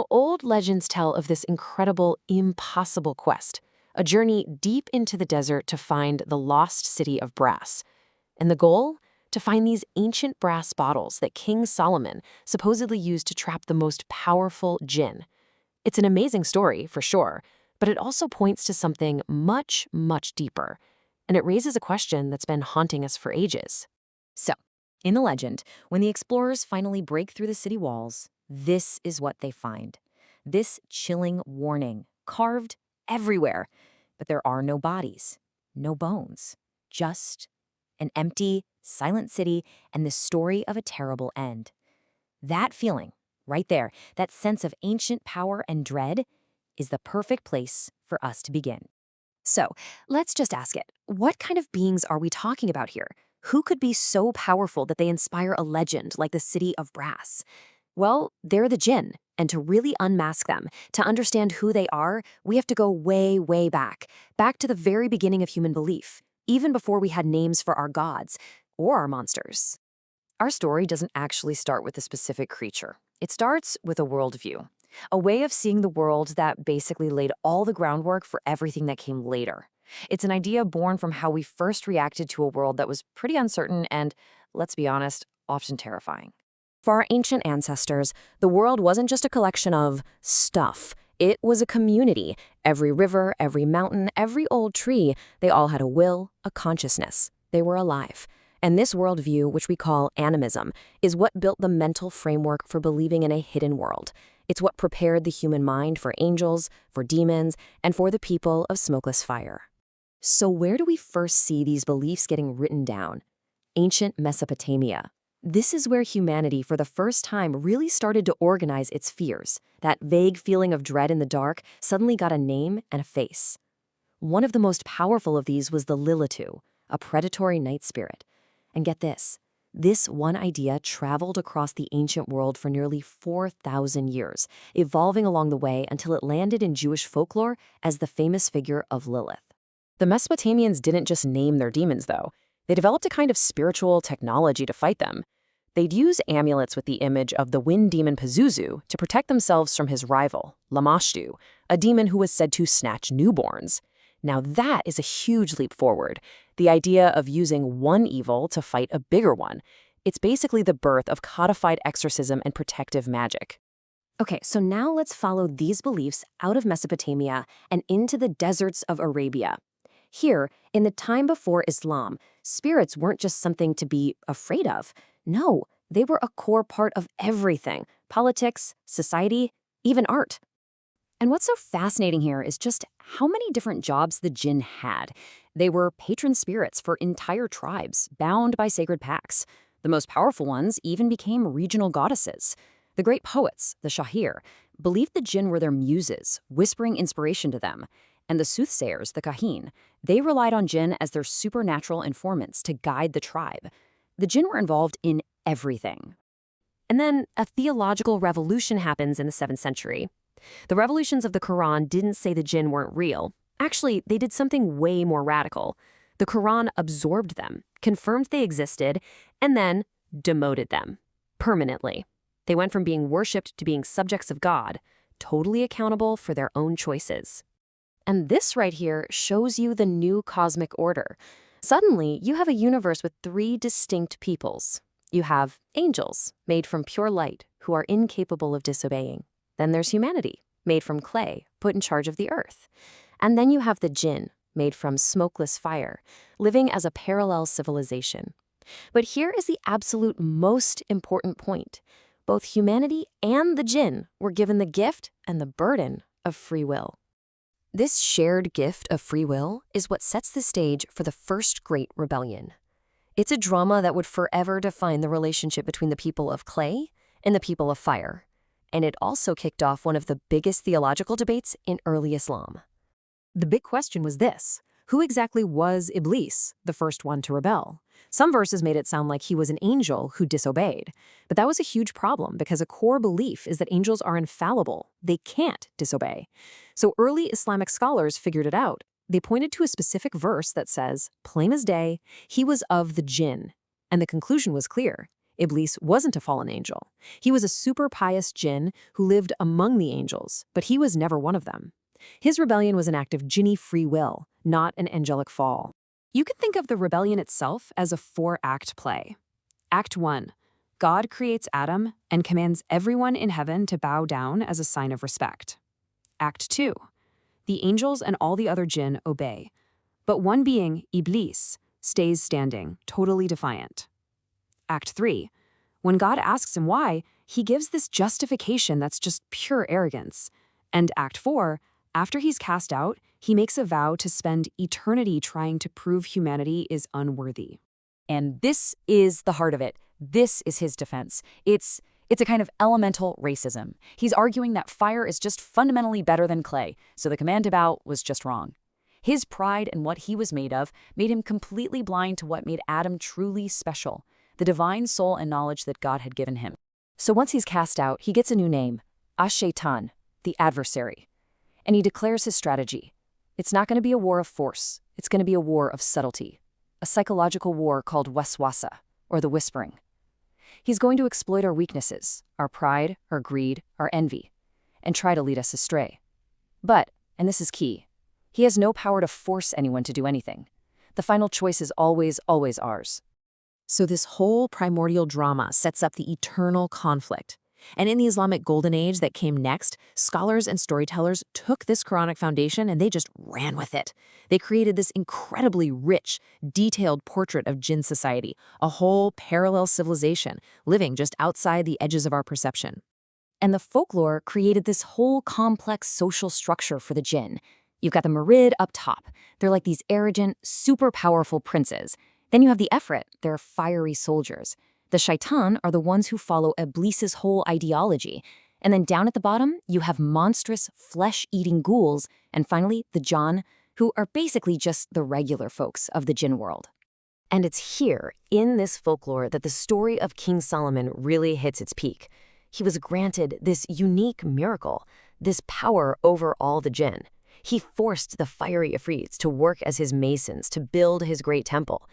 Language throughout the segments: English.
Old legends tell of this incredible, impossible quest, a journey deep into the desert to find the lost city of brass. And the goal? To find these ancient brass bottles that King Solomon supposedly used to trap the most powerful jinn. It's an amazing story, for sure, but it also points to something much, much deeper. And it raises a question that's been haunting us for ages. So, in the legend, when the explorers finally break through the city walls, this is what they find. This chilling warning, carved everywhere. But there are no bodies, no bones, just an empty, silent city and the story of a terrible end. That feeling, right there, that sense of ancient power and dread, is the perfect place for us to begin. So, let's just ask it. What kind of beings are we talking about here? Who could be so powerful that they inspire a legend like the City of Brass? Well, they're the Jinn, and to really unmask them, to understand who they are, we have to go way, way back to the very beginning of human belief, even before we had names for our gods or our monsters. Our story doesn't actually start with a specific creature. It starts with a worldview, a way of seeing the world that basically laid all the groundwork for everything that came later. It's an idea born from how we first reacted to a world that was pretty uncertain and, let's be honest, often terrifying. For our ancient ancestors, the world wasn't just a collection of stuff. It was a community. Every river, every mountain, every old tree, they all had a will, a consciousness. They were alive. And this worldview, which we call animism, is what built the mental framework for believing in a hidden world. It's what prepared the human mind for angels, for demons, and for the people of smokeless fire. So where do we first see these beliefs getting written down? Ancient Mesopotamia. This is where humanity, for the first time, really started to organize its fears. That vague feeling of dread in the dark suddenly got a name and a face. One of the most powerful of these was the Lilitu, a predatory night spirit. And get this one idea traveled across the ancient world for nearly 4,000 years, evolving along the way until it landed in Jewish folklore as the famous figure of Lilith. The Mesopotamians didn't just name their demons, though. They developed a kind of spiritual technology to fight them. They'd use amulets with the image of the wind demon Pazuzu to protect themselves from his rival, Lamashtu, a demon who was said to snatch newborns. Now that is a huge leap forward. The idea of using one evil to fight a bigger one. It's basically the birth of codified exorcism and protective magic. Okay, so now let's follow these beliefs out of Mesopotamia and into the deserts of Arabia. Here, in the time before Islam, spirits weren't just something to be afraid of. No, they were a core part of everything: politics, society, even art. And what's so fascinating here is just how many different jobs the jinn had. They were patron spirits for entire tribes, bound by sacred pacts. The most powerful ones even became regional goddesses. The great poets, the Shahir, believed the jinn were their muses, whispering inspiration to them. And the soothsayers, the Kahin, they relied on jinn as their supernatural informants to guide the tribe. The jinn were involved in everything. And then a theological revolution happens in the 7th century. The revolutions of the Quran didn't say the jinn weren't real. Actually, they did something way more radical. The Quran absorbed them, confirmed they existed, and then demoted them permanently. They went from being worshipped to being subjects of God, totally accountable for their own choices. And this right here shows you the new cosmic order. Suddenly, you have a universe with 3 distinct peoples. You have angels, made from pure light, who are incapable of disobeying. Then there's humanity, made from clay, put in charge of the earth. And then you have the jinn, made from smokeless fire, living as a parallel civilization. But here is the absolute most important point. Both humanity and the jinn were given the gift and the burden of free will. This shared gift of free will is what sets the stage for the first great rebellion. It's a drama that would forever define the relationship between the people of clay and the people of fire. And it also kicked off one of the biggest theological debates in early Islam. The big question was this: who exactly was Iblis, the first one to rebel? Some verses made it sound like he was an angel who disobeyed. But that was a huge problem because a core belief is that angels are infallible. They can't disobey. So early Islamic scholars figured it out. They pointed to a specific verse that says, plain as day, he was of the jinn. And the conclusion was clear. Iblis wasn't a fallen angel. He was a super pious jinn who lived among the angels, but he was never one of them. His rebellion was an act of jinni free will, not an angelic fall. You could think of the rebellion itself as a four-act play. Act 1. God creates Adam and commands everyone in heaven to bow down as a sign of respect. Act 2. The angels and all the other jinn obey, but one being, Iblis, stays standing, totally defiant. Act 3. When God asks him why, he gives this justification that's just pure arrogance. And Act 4, after he's cast out, he makes a vow to spend eternity trying to prove humanity is unworthy. And this is the heart of it. This is his defense. It's a kind of elemental racism. He's arguing that fire is just fundamentally better than clay, so the command to bow was just wrong. His pride in what he was made of made him completely blind to what made Adam truly special, the divine soul and knowledge that God had given him. So once he's cast out, he gets a new name, Ash-Shaytan, the adversary. And he declares his strategy. It's not going to be a war of force. It's going to be a war of subtlety, a psychological war called waswasa, or the whispering. He's going to exploit our weaknesses, our pride, our greed, our envy, and try to lead us astray. But, and this is key, he has no power to force anyone to do anything. The final choice is always, always ours. So this whole primordial drama sets up the eternal conflict. And in the Islamic Golden Age that came next, scholars and storytellers took this Quranic foundation and they just ran with it. They created this incredibly rich, detailed portrait of jinn society, a whole parallel civilization living just outside the edges of our perception. And the folklore created this whole complex social structure for the jinn. You've got the Marid up top. They're like these arrogant, super powerful princes. Then you have the Efrit. They're fiery soldiers. The Shaitan are the ones who follow Iblis's whole ideology. And then down at the bottom, you have monstrous, flesh-eating ghouls. And finally, the Jann, who are basically just the regular folks of the jinn world. And it's here, in this folklore, that the story of King Solomon really hits its peak. He was granted this unique miracle, this power over all the jinn. He forced the fiery Ifrits to work as his masons to build his great temple.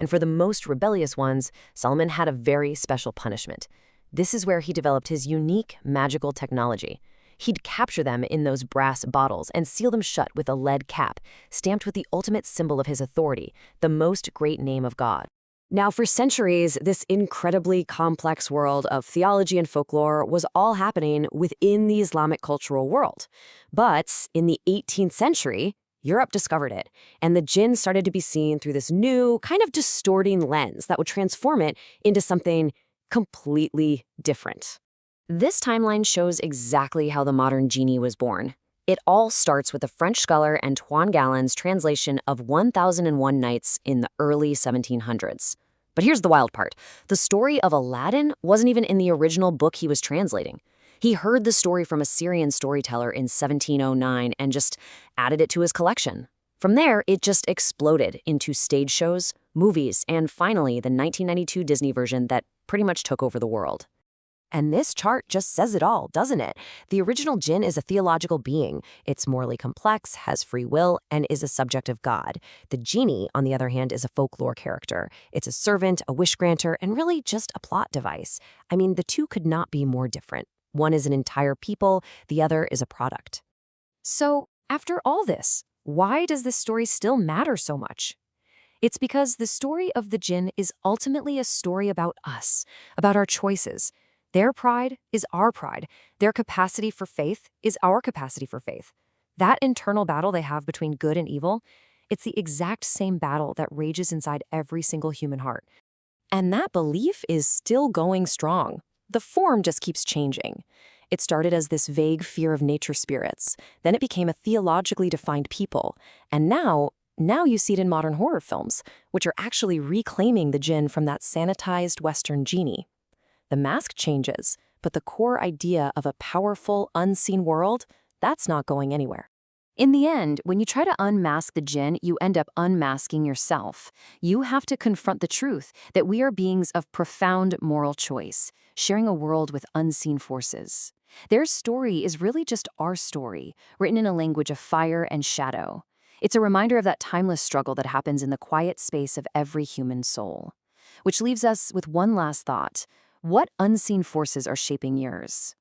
And for the most rebellious ones, Solomon had a very special punishment. This is where he developed his unique magical technology. He'd capture them in those brass bottles and seal them shut with a lead cap, stamped with the ultimate symbol of his authority, the most great name of God. Now, for centuries, this incredibly complex world of theology and folklore was all happening within the Islamic cultural world. But in the 18th century, Europe discovered it, and the jinn started to be seen through this new, kind of distorting lens that would transform it into something completely different. This timeline shows exactly how the modern genie was born. It all starts with the French scholar Antoine Galland's translation of 1001 Nights in the early 1700s. But here's the wild part. The story of Aladdin wasn't even in the original book he was translating. He heard the story from a Syrian storyteller in 1709 and just added it to his collection. From there, it just exploded into stage shows, movies, and finally the 1992 Disney version that pretty much took over the world. And this chart just says it all, doesn't it? The original jinn is a theological being. It's morally complex, has free will, and is a subject of God. The genie, on the other hand, is a folklore character. It's a servant, a wish granter, and really just a plot device. I mean, the two could not be more different. One is an entire people, the other is a product. So, after all this, why does this story still matter so much? It's because the story of the jinn is ultimately a story about us, about our choices. Their pride is our pride. Their capacity for faith is our capacity for faith. That internal battle they have between good and evil, it's the exact same battle that rages inside every single human heart. And that belief is still going strong. The form just keeps changing. It started as this vague fear of nature spirits. Then it became a theologically defined people. And now you see it in modern horror films, which are actually reclaiming the jinn from that sanitized Western genie. The mask changes, but the core idea of a powerful, unseen world, that's not going anywhere. In the end, when you try to unmask the jinn, you end up unmasking yourself. You have to confront the truth that we are beings of profound moral choice, sharing a world with unseen forces. Their story is really just our story, written in a language of fire and shadow. It's a reminder of that timeless struggle that happens in the quiet space of every human soul. Which leaves us with one last thought. What unseen forces are shaping yours?